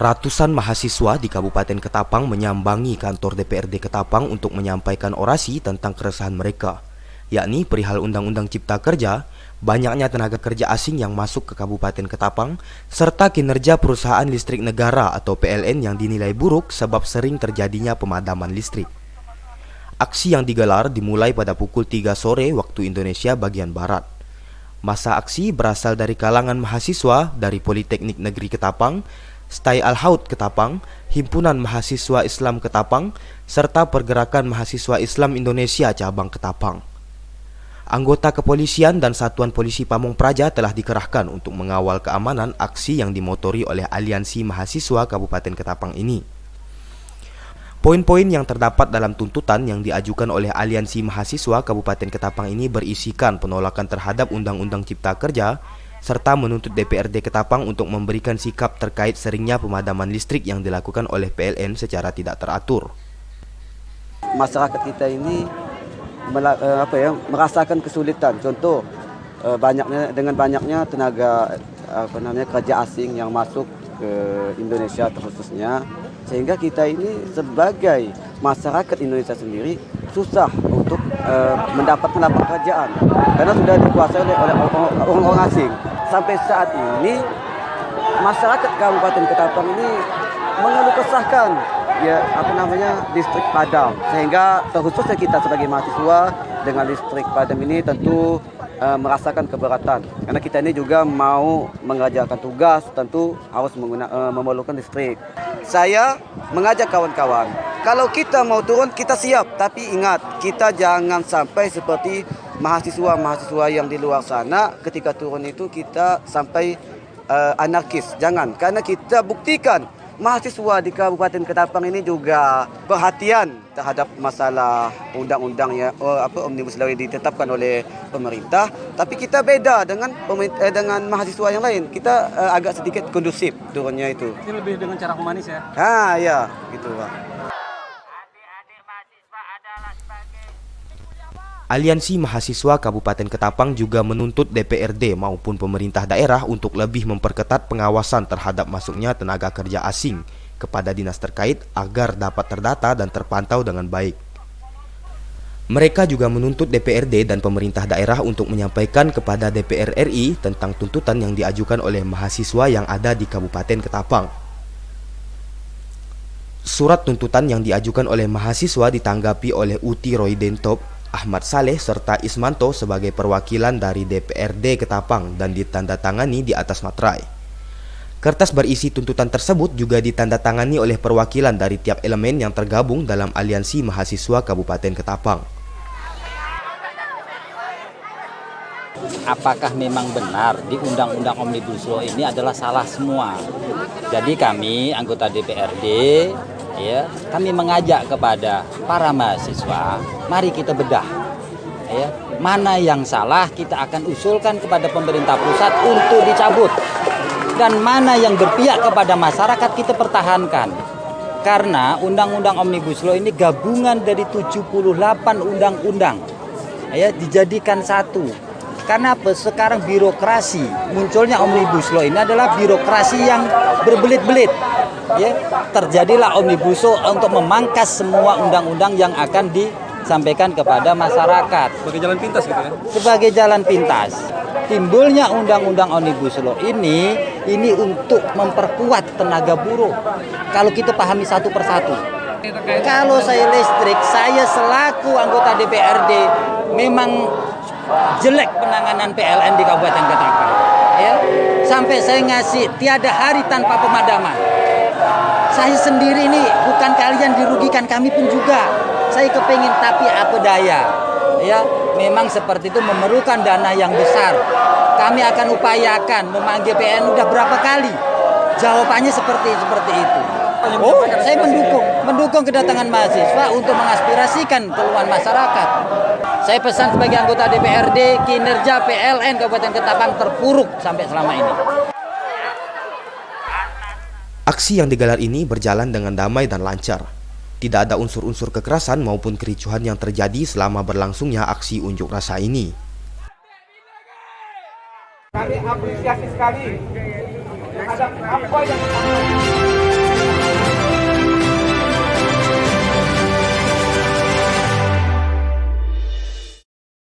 Ratusan mahasiswa di Kabupaten Ketapang menyambangi kantor DPRD Ketapang untuk menyampaikan orasi tentang keresahan mereka, yakni perihal Undang-Undang Cipta Kerja, banyaknya tenaga kerja asing yang masuk ke Kabupaten Ketapang, serta kinerja perusahaan listrik negara atau PLN yang dinilai buruk sebab sering terjadinya pemadaman listrik. Aksi yang digelar dimulai pada pukul 3 sore waktu Indonesia bagian Barat. Masa aksi berasal dari kalangan mahasiswa dari Politeknik Negeri Ketapang, Stai Al-Haud Ketapang, Himpunan Mahasiswa Islam Ketapang, serta Pergerakan Mahasiswa Islam Indonesia Cabang Ketapang. Anggota kepolisian dan Satuan Polisi Pamong Praja telah dikerahkan untuk mengawal keamanan aksi yang dimotori oleh Aliansi Mahasiswa Kabupaten Ketapang ini. Poin-poin yang terdapat dalam tuntutan yang diajukan oleh Aliansi Mahasiswa Kabupaten Ketapang ini berisikan penolakan terhadap Undang-Undang Cipta Kerja, serta menuntut DPRD Ketapang untuk memberikan sikap terkait seringnya pemadaman listrik yang dilakukan oleh PLN secara tidak teratur. Masyarakat kita ini merasakan kesulitan. Contoh, banyaknya tenaga kerja asing yang masuk ke Indonesia khususnya, sehingga kita ini sebagai masyarakat Indonesia sendiri susah untuk mendapatkan pekerjaan karena sudah dikuasai oleh orang-orang asing. Sampai saat ini masyarakat Kabupaten Ketapang ini mengeluh kesahkan listrik padam, sehingga terkhususnya kita sebagai mahasiswa dengan listrik padam ini tentu merasakan keberatan karena kita ini juga mau mengerjakan tugas, tentu harus memerlukan listrik. Saya mengajak kawan-kawan, kalau kita mau turun kita siap, tapi ingat kita jangan sampai seperti mahasiswa yang di luar sana ketika turun itu kita sampai anarkis. Jangan, karena kita buktikan mahasiswa di Kabupaten Ketapang ini juga perhatian terhadap masalah undang-undang Omnibus Law yang ditetapkan oleh pemerintah. Tapi kita beda dengan mahasiswa yang lain. Kita agak sedikit kondusif turunnya itu. Ini lebih dengan cara humanis ya? Ya, gitu Pak. Aliansi Mahasiswa Kabupaten Ketapang juga menuntut DPRD maupun pemerintah daerah untuk lebih memperketat pengawasan terhadap masuknya tenaga kerja asing kepada dinas terkait agar dapat terdata dan terpantau dengan baik. Mereka juga menuntut DPRD dan pemerintah daerah untuk menyampaikan kepada DPR RI tentang tuntutan yang diajukan oleh mahasiswa yang ada di Kabupaten Ketapang. Surat tuntutan yang diajukan oleh mahasiswa ditanggapi oleh Uti Roydentop, Ahmad Saleh serta Ismanto sebagai perwakilan dari DPRD Ketapang dan ditandatangani di atas materai. Kertas berisi tuntutan tersebut juga ditandatangani oleh perwakilan dari tiap elemen yang tergabung dalam Aliansi Mahasiswa Kabupaten Ketapang. Apakah memang benar di Undang-Undang Omnibus Law ini adalah salah semua? Jadi kami anggota DPRD kami mengajak kepada para mahasiswa, mari kita bedah. Mana yang salah kita akan usulkan kepada pemerintah pusat untuk dicabut. Dan mana yang berpihak kepada masyarakat kita pertahankan. Karena Undang-Undang Omnibus Law ini gabungan dari 78 undang-undang. Dijadikan satu. Karena apa? Sekarang birokrasi, munculnya Omnibus Law ini adalah birokrasi yang berbelit-belit. Terjadilah Omnibus Law untuk memangkas semua undang-undang yang akan disampaikan kepada masyarakat. Sebagai jalan pintas gitu ya? Sebagai jalan pintas. Timbulnya Undang-Undang Omnibus Law ini untuk memperkuat tenaga buruh. Kalau kita pahami satu persatu. Kalau saya listrik, saya selaku anggota DPRD memang jelek penanganan PLN di Kabupaten Ketapang. Sampai saya ngasih tiada hari tanpa pemadaman. Saya sendiri ini bukan kalian dirugikan, kami pun juga. Saya kepingin, tapi apa daya. Memang seperti itu memerlukan dana yang besar. Kami akan upayakan memanggil PLN udah berapa kali. Jawabannya seperti itu. Saya mendukung kedatangan mahasiswa untuk mengaspirasikan keluhan masyarakat. Saya pesan sebagai anggota DPRD, kinerja PLN Kabupaten Ketapang terpuruk sampai selama ini. Aksi yang digelar ini berjalan dengan damai dan lancar. Tidak ada unsur-unsur kekerasan maupun kericuhan yang terjadi selama berlangsungnya aksi unjuk rasa ini. Kami apresiasi sekali terhadap apa yang